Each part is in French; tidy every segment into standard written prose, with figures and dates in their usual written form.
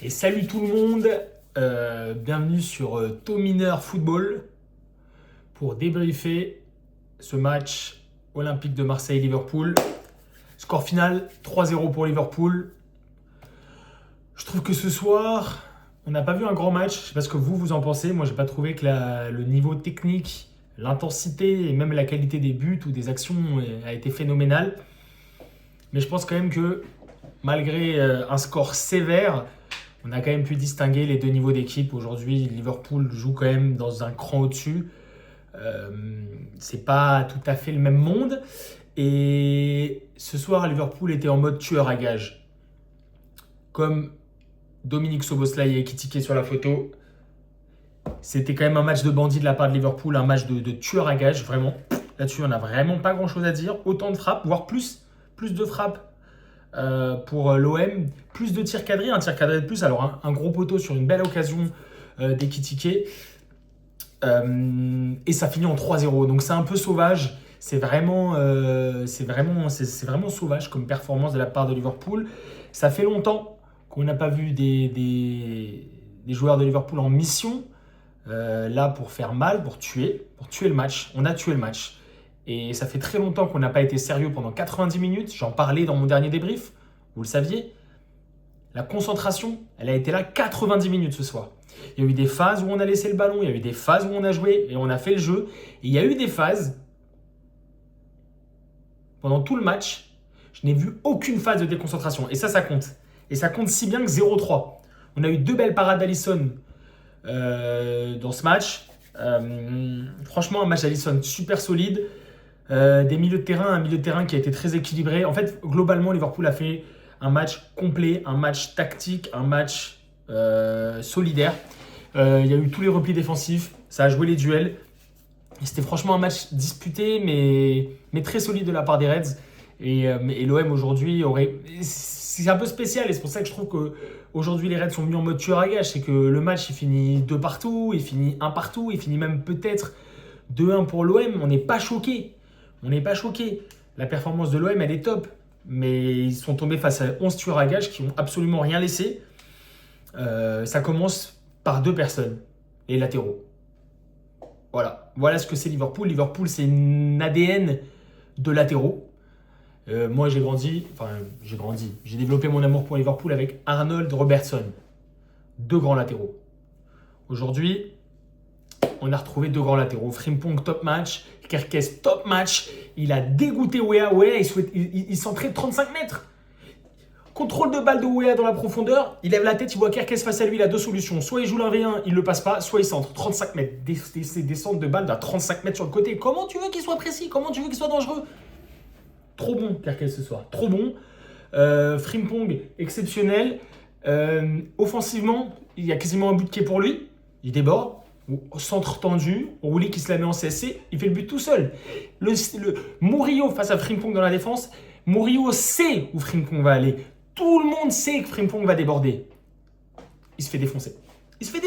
Et salut tout le monde, bienvenue sur Tominer Football pour débriefer ce match olympique de Marseille-Liverpool. Score final 3-0 pour Liverpool. Je trouve que ce soir, on n'a pas vu un grand match. Je ne sais pas ce que vous en pensez. Moi, je n'ai pas trouvé que le niveau technique, l'intensité et même la qualité des buts ou des actions a été phénoménal. Mais je pense quand même que malgré un score sévère, on a quand même pu distinguer les deux niveaux d'équipe. Aujourd'hui, Liverpool joue quand même dans un cran au-dessus. C'est pas tout à fait le même monde. Et ce soir, Liverpool était en mode tueur à gages. Comme Dominique Szoboszlai et Ekitike sur la photo. C'était quand même un match de bandit de la part de Liverpool, un match de tueur à gages, vraiment. Là-dessus, on n'a vraiment pas grand-chose à dire. Autant de frappes, voire plus de frappes pour l'OM, plus de tirs cadrés, un tir cadré de plus, alors un gros poteau sur une belle occasion d'Ekitike, et ça finit en 3-0, donc c'est un peu sauvage, c'est vraiment sauvage comme performance de la part de Liverpool. Ça fait longtemps qu'on n'a pas vu des joueurs de Liverpool en mission, là pour faire mal, pour tuer le match. On a tué le match. Et ça fait très longtemps qu'on n'a pas été sérieux pendant 90 minutes. J'en parlais dans mon dernier débrief, vous le saviez. La concentration, elle a été là 90 minutes ce soir. Il y a eu des phases où on a laissé le ballon, il y a eu des phases où on a joué et on a fait le jeu. Et il y a eu des phases, pendant tout le match, je n'ai vu aucune phase de déconcentration. Et ça compte. Et ça compte si bien que 0-3. On a eu deux belles parades d'Alisson dans ce match. Franchement, un match d'Alisson super solide. Des milieux de terrain, un milieu de terrain qui a été très équilibré. En fait, globalement, Liverpool a fait un match complet, un match tactique, un match solidaire. Il y a eu tous les replis défensifs, ça a joué les duels. Et c'était franchement un match disputé, mais très solide de la part des Reds. Et l'OM aujourd'hui c'est un peu spécial et c'est pour ça que je trouve qu'aujourd'hui les Reds sont venus en mode tueur à gages. C'est que le match il finit 2 partout, il finit 1 partout, il finit même peut-être 2-1 pour l'OM. On n'est pas choqué. La performance de l'OM, elle est top. Mais ils sont tombés face à 11 tueurs à gages qui n'ont absolument rien laissé. Ça commence par 2 personnes, les latéraux. Voilà ce que c'est Liverpool. Liverpool, c'est une ADN de latéraux. Moi, j'ai développé mon amour pour Liverpool avec Arnold Robertson. 2 grands latéraux. Aujourd'hui, on a retrouvé 2 grands latéraux. Frimpong, top match. Kerkez, top match. Il a dégoûté Weah. Il s'entraîne 35 mètres. Contrôle de balle de Weah dans la profondeur. Il lève la tête, il voit Kerkez face à lui. Il a 2 solutions. Soit il joue l'1v1, il ne le passe pas. Soit il centre. 35 mètres. Des centres de balle à 35 mètres sur le côté. Comment tu veux qu'il soit précis? Comment tu veux qu'il soit dangereux? Trop bon, Kerkez, ce soir. Trop bon. Frimpong, exceptionnel. Offensivement, il y a quasiment un but qui est pour lui. Il déborde. Centre tendu, Rouli qui se la met en CSC, il fait le but tout seul. Murillo face à Frimpong dans la défense, Murillo sait où Frimpong va aller. Tout le monde sait que Frimpong va déborder. Il se fait défoncer. Il se fait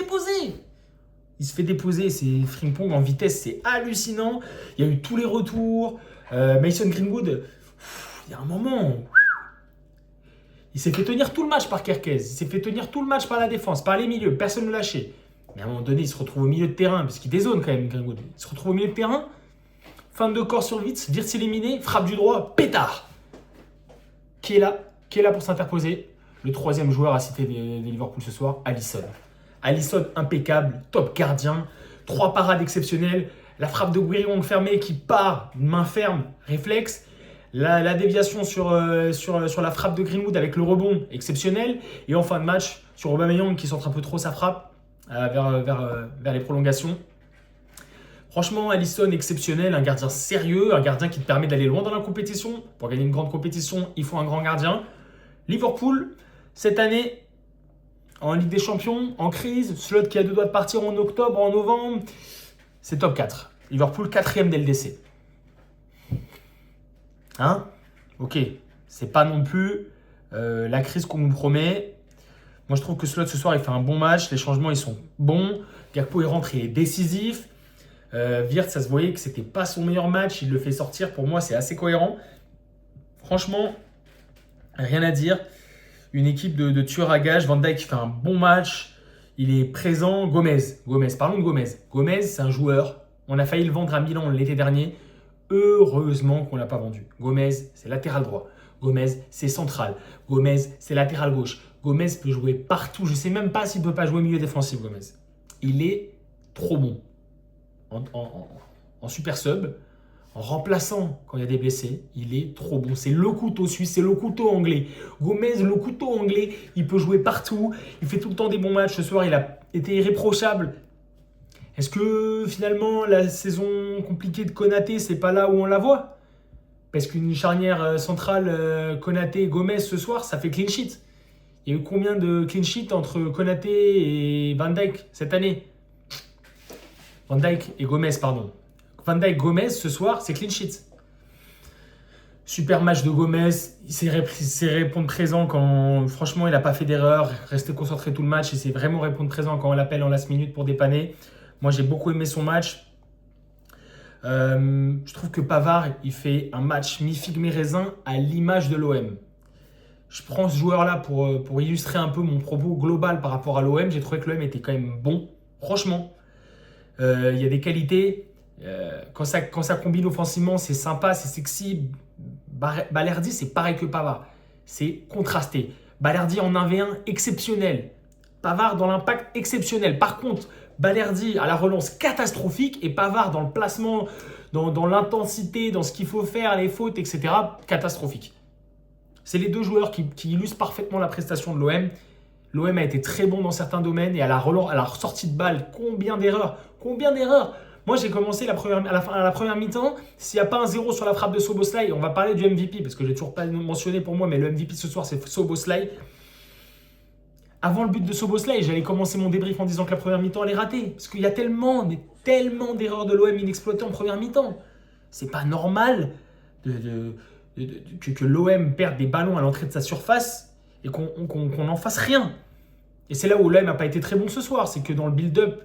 déposer, c'est Frimpong en vitesse, c'est hallucinant. Il y a eu tous les retours. Mason Greenwood, il y a un moment, il s'est fait tenir tout le match par Kerkez, il s'est fait tenir tout le match par la défense, par les milieux, personne ne le lâchait. Mais à un moment donné, il se retrouve au milieu de terrain, parce qu'il dézone quand même, Greenwood. Il se retrouve au milieu de terrain, fin de corps sur Wirtz éliminé, frappe du droit, pétard. Qui est là pour s'interposer? Le 3e joueur à citer des Liverpool ce soir, Alisson. Alisson impeccable, top gardien, 3 parades exceptionnelles, la frappe de Guirion fermée qui part, main ferme, réflexe. La déviation sur la frappe de Greenwood avec le rebond, exceptionnel. Et en fin de match, sur Aubameyang qui centre un peu trop sa frappe, vers les prolongations. Franchement, Alisson exceptionnel, un gardien sérieux, un gardien qui te permet d'aller loin dans la compétition. Pour gagner une grande compétition, il faut un grand gardien. Liverpool, cette année, en Ligue des Champions, en crise, slot qui a 2 doigts de partir en octobre, en novembre, c'est top 4. Liverpool, 4e d'LDC. Hein? Ok, c'est pas non plus la crise qu'on nous promet. Moi, je trouve que Slot, ce soir, il fait un bon match. Les changements, ils sont bons. Gakpo, il rentre, il est décisif. Wirtz, ça se voyait que c'était pas son meilleur match. Il le fait sortir. Pour moi, c'est assez cohérent. Franchement, rien à dire. une équipe de tueurs à gages. Van Dijk fait un bon match. Il est présent. Gomez, parlons de Gomez. Gomez, c'est un joueur. On a failli le vendre à Milan l'été dernier. Heureusement qu'on ne l'a pas vendu. Gomez, c'est latéral droit. Gomez, c'est central. Gomez, c'est latéral gauche. Gomez peut jouer partout. Je ne sais même pas s'il ne peut pas jouer milieu défensif, Gomez. Il est trop bon. En super sub, en remplaçant quand il y a des blessés, il est trop bon. C'est le couteau suisse, c'est le couteau anglais. Gomez, le couteau anglais, il peut jouer partout. Il fait tout le temps des bons matchs. Ce soir, il a été irréprochable. Est-ce que finalement, la saison compliquée de Konaté, c'est pas là où on la voit? Parce qu'une charnière centrale Konaté-Gomez ce soir, ça fait clean sheet. Il y a eu combien de clean sheet entre Konaté et Van Dijk cette année? Van Dijk et Gomez, pardon. Van Dijk-Gomez ce soir, c'est clean sheet. Super match de Gomez. Il sait répondre présent quand, franchement, il n'a pas fait d'erreur. Rester concentré tout le match. Il sait vraiment répondre présent quand on l'appelle en last minute pour dépanner. Moi, j'ai beaucoup aimé son match. Je trouve que Pavard, il fait un match mi-figue mi-raisin à l'image de l'OM. Je prends ce joueur-là pour illustrer un peu mon propos global par rapport à l'OM. J'ai trouvé que l'OM était quand même bon. Franchement, il y a des qualités. Quand ça combine offensivement, c'est sympa, c'est sexy. Balerdi, c'est pareil que Pavard. C'est contrasté. Balerdi en 1v1, exceptionnel. Pavard dans l'impact, exceptionnel. Par contre, Balerdi à la relance catastrophique et Pavard dans le placement, dans l'intensité, dans ce qu'il faut faire, les fautes, etc. catastrophique. C'est les deux joueurs qui illustrent parfaitement la prestation de l'OM. L'OM a été très bon dans certains domaines et à la sortie de balle, combien d'erreurs. Moi, j'ai commencé à la première mi-temps. S'il n'y a pas un 0 sur la frappe de Szoboszlai, on va parler du MVP parce que je n'ai toujours pas mentionné pour moi, mais le MVP ce soir, c'est Szoboszlai. Avant le but de Szoboszlai, j'allais commencer mon débrief en disant que la première mi-temps, elle est ratée. Parce qu'il y a tellement d'erreurs de l'OM inexploitées en première mi-temps. C'est pas normal que l'OM perde des ballons à l'entrée de sa surface et qu'on n'en fasse rien. Et c'est là où l'OM n'a pas été très bon ce soir. C'est que dans le build-up,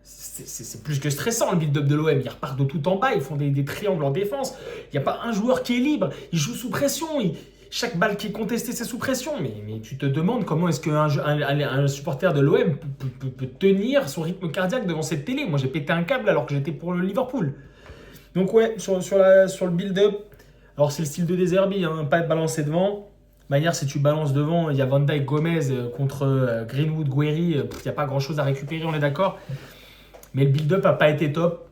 c'est plus que stressant le build-up de l'OM. Ils repartent de tout en bas, ils font des triangles en défense. Il n'y a pas un joueur qui est libre. Ils jouent sous pression. Chaque balle qui est contestée, c'est sous pression. Mais tu te demandes comment est-ce qu'un supporter de l'OM peut tenir son rythme cardiaque devant cette télé. Moi, j'ai pété un câble alors que j'étais pour le Liverpool. Donc ouais, sur le build-up, alors c'est le style de De Zerbi, hein, pas être balancé devant. De manière, si tu balances devant, il y a Van Dijk, Gomez contre Greenwood, Guéry, il n'y a pas grand-chose à récupérer, on est d'accord. Mais le build-up n'a pas été top.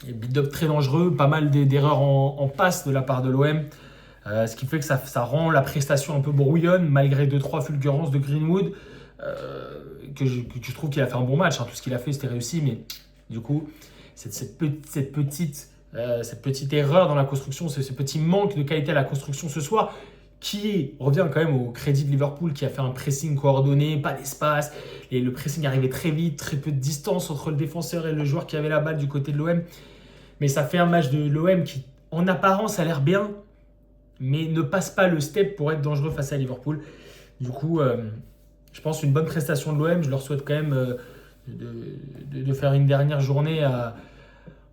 Et le build-up très dangereux, pas mal d'erreurs en passe de la part de l'OM. Ce qui fait que ça rend la prestation un peu brouillonne, malgré 2-3 fulgurances de Greenwood. Que je trouve qu'il a fait un bon match. Hein. Tout ce qu'il a fait, c'était réussi. Mais du coup, cette petite erreur dans la construction, ce petit manque de qualité à la construction ce soir, qui revient quand même au crédit de Liverpool, qui a fait un pressing coordonné, pas d'espace. Et le pressing arrivait très vite, très peu de distance entre le défenseur et le joueur qui avait la balle du côté de l'OM. Mais ça fait un match de l'OM qui, en apparence, a l'air bien, mais ne passe pas le step pour être dangereux face à Liverpool. Du coup, je pense une bonne prestation de l'OM. Je leur souhaite quand même de faire une dernière journée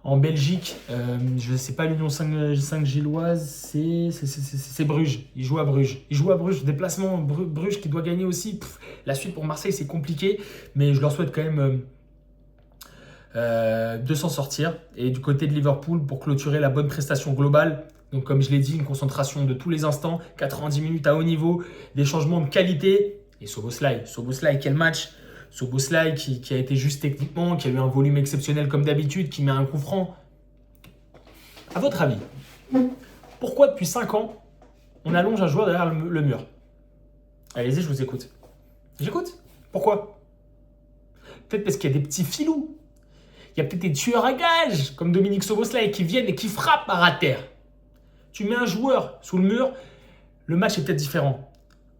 en Belgique. Je ne sais pas, l'Union 5 Gilloise, c'est Bruges. Ils jouent à Bruges. Déplacement, Bruges qui doit gagner aussi. La suite pour Marseille, c'est compliqué, mais je leur souhaite quand même de s'en sortir. Et du côté de Liverpool, pour clôturer la bonne prestation globale, donc comme je l'ai dit, une concentration de tous les instants, 90 minutes à haut niveau, des changements de qualité. Et Szoboszlai, quel match! Szoboszlai qui a été juste techniquement, qui a eu un volume exceptionnel comme d'habitude, qui met un coup franc. À votre avis, pourquoi depuis 5 ans, on allonge un joueur derrière le mur? Allez-y, je vous écoute. J'écoute. Pourquoi? Peut-être parce qu'il y a des petits filous. Il y a peut-être des tueurs à gages, comme Dominique Szoboszlai, qui viennent et qui frappent à terre. Tu mets un joueur sous le mur, le match est peut-être différent.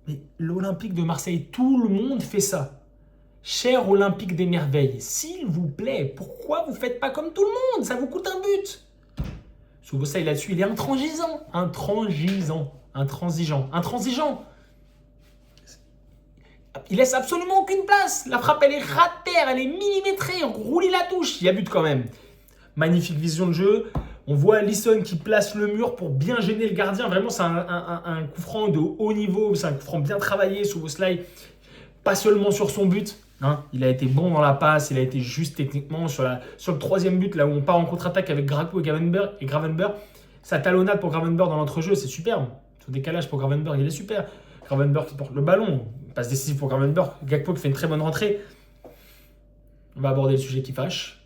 Mais l'Olympique de Marseille, tout le monde fait ça. Cher Olympique des Merveilles, s'il vous plaît, pourquoi vous ne faites pas comme tout le monde? Ça vous coûte un but. Szoboszlai là-dessus, il est intransigeant. Il laisse absolument aucune place. La frappe, elle est ras de terre, elle est millimétrée. Roulez la touche, il y a but quand même. Magnifique vision de jeu. On voit Alisson qui place le mur pour bien gêner le gardien. Vraiment, c'est un coup franc de haut niveau. C'est un coup franc bien travaillé sur Szoboszlai. Pas seulement sur son but. Hein. Il a été bon dans la passe. Il a été juste techniquement sur le troisième but, là où on part en contre-attaque avec Grakpo et Gravenberch. Sa talonnade pour Gravenberch dans l'entrejeu, c'est superbe. Son décalage pour Gravenberch, il est super. Gravenberch qui porte le ballon. Passe décisive pour Gravenberch. Gakpo qui fait une très bonne rentrée. On va aborder le sujet qui fâche.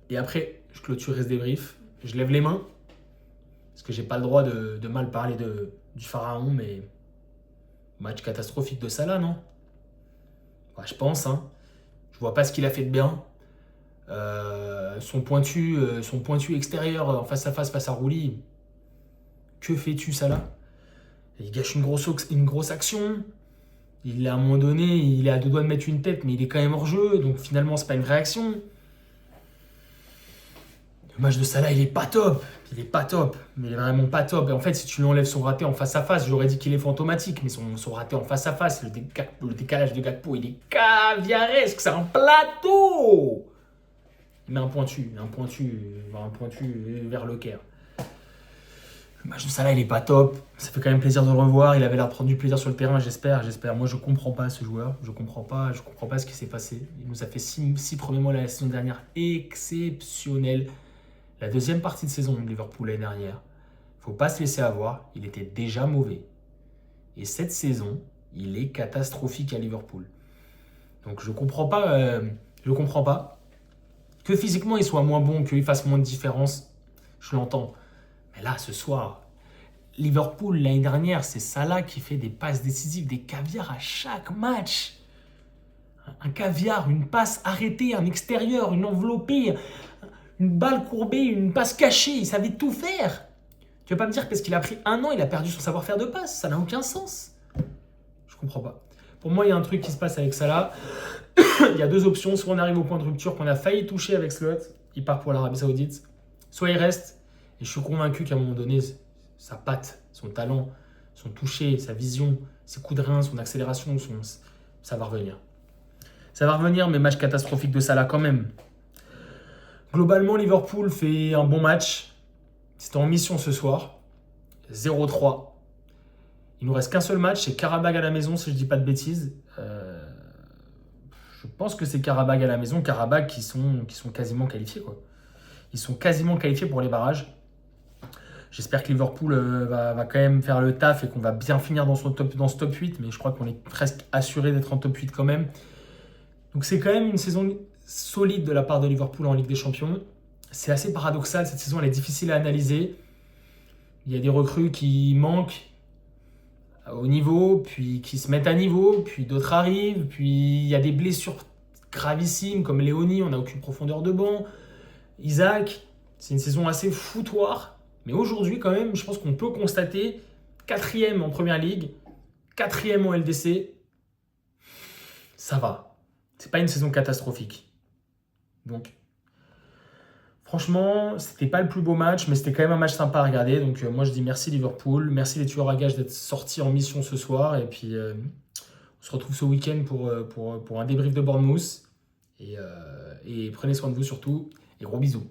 Et après, je clôturerai ce débrief. Je lève les mains. Parce que j'ai pas le droit de mal parler du pharaon, mais match catastrophique de Salah, non? Ouais, je pense, hein. Je vois pas ce qu'il a fait de bien. Son pointu extérieur en face à Rouli. Que fais-tu, Salah? Il gâche une grosse action. À un moment donné, il est à deux doigts de mettre une tête, mais il est quand même hors jeu. Donc finalement, c'est pas une réaction. Le match de Salah, il est pas top. Il est pas top. Mais il est vraiment pas top. Et en fait, si tu lui enlèves son raté en face à face, j'aurais dit qu'il est fantomatique. Mais son raté en face à face, le décalage de Gakpo, il est caviaresque. C'est un plateau. Il met un pointu vers le Caire. Le match de Salah, il est pas top. Ça fait quand même plaisir de le revoir. Il avait l'air de prendre du plaisir sur le terrain, j'espère. Moi, je comprends pas ce joueur. Je comprends pas ce qui s'est passé. Il nous a fait 6 premiers mois la saison dernière exceptionnels. La deuxième partie de saison de Liverpool l'année dernière, faut pas se laisser avoir. Il était déjà mauvais. Et cette saison, il est catastrophique à Liverpool. Donc je comprends pas que physiquement il soit moins bon, qu'il fasse moins de différence. Je l'entends. Mais là, ce soir, Liverpool, l'année dernière, c'est Salah qui fait des passes décisives, des caviars à chaque match. Un caviar, une passe arrêtée, un extérieur, une enveloppée, une balle courbée, une passe cachée. Il savait tout faire. Tu vas pas me dire que parce qu'il a pris 1 an, il a perdu son savoir-faire de passe. Ça n'a aucun sens. Je comprends pas. Pour moi, il y a un truc qui se passe avec Salah. Il y a 2 options. Soit on arrive au point de rupture qu'on a failli toucher avec Slot. Il part pour l'Arabie Saoudite. Soit il reste. Et je suis convaincu qu'à un moment donné, sa patte, son talent, son toucher, sa vision, ses coups de rein, son accélération, ça va revenir. Ça va revenir, mais match catastrophique de Salah quand même. Globalement, Liverpool fait un bon match. C'était en mission ce soir. 0-3. Il nous reste qu'un seul match, c'est Qarabag à la maison, si je dis pas de bêtises. Je pense que c'est Qarabag à la maison. Qarabag qui sont quasiment qualifiés, quoi. Ils sont quasiment qualifiés pour les barrages. J'espère que Liverpool va quand même faire le taf et qu'on va bien finir dans ce top 8, mais je crois qu'on est presque assuré d'être en top 8 quand même. Donc c'est quand même une saison solide de la part de Liverpool en Ligue des Champions. C'est assez paradoxal, cette saison elle est difficile à analyser. Il y a des recrues qui manquent au niveau, puis qui se mettent à niveau, puis d'autres arrivent, puis il y a des blessures gravissimes comme Léonie, on n'a aucune profondeur de banc. Isaac, c'est une saison assez foutoir. Mais aujourd'hui, quand même, je pense qu'on peut constater 4e en Première Ligue, 4e en LDC. Ça va. C'est pas une saison catastrophique. Donc, franchement, c'était pas le plus beau match, mais c'était quand même un match sympa à regarder. Donc, moi, je dis merci Liverpool. Merci les tueurs à gages d'être sortis en mission ce soir. Et puis, on se retrouve ce week-end pour un débrief de Bournemouth. Et prenez soin de vous surtout. Et gros bisous.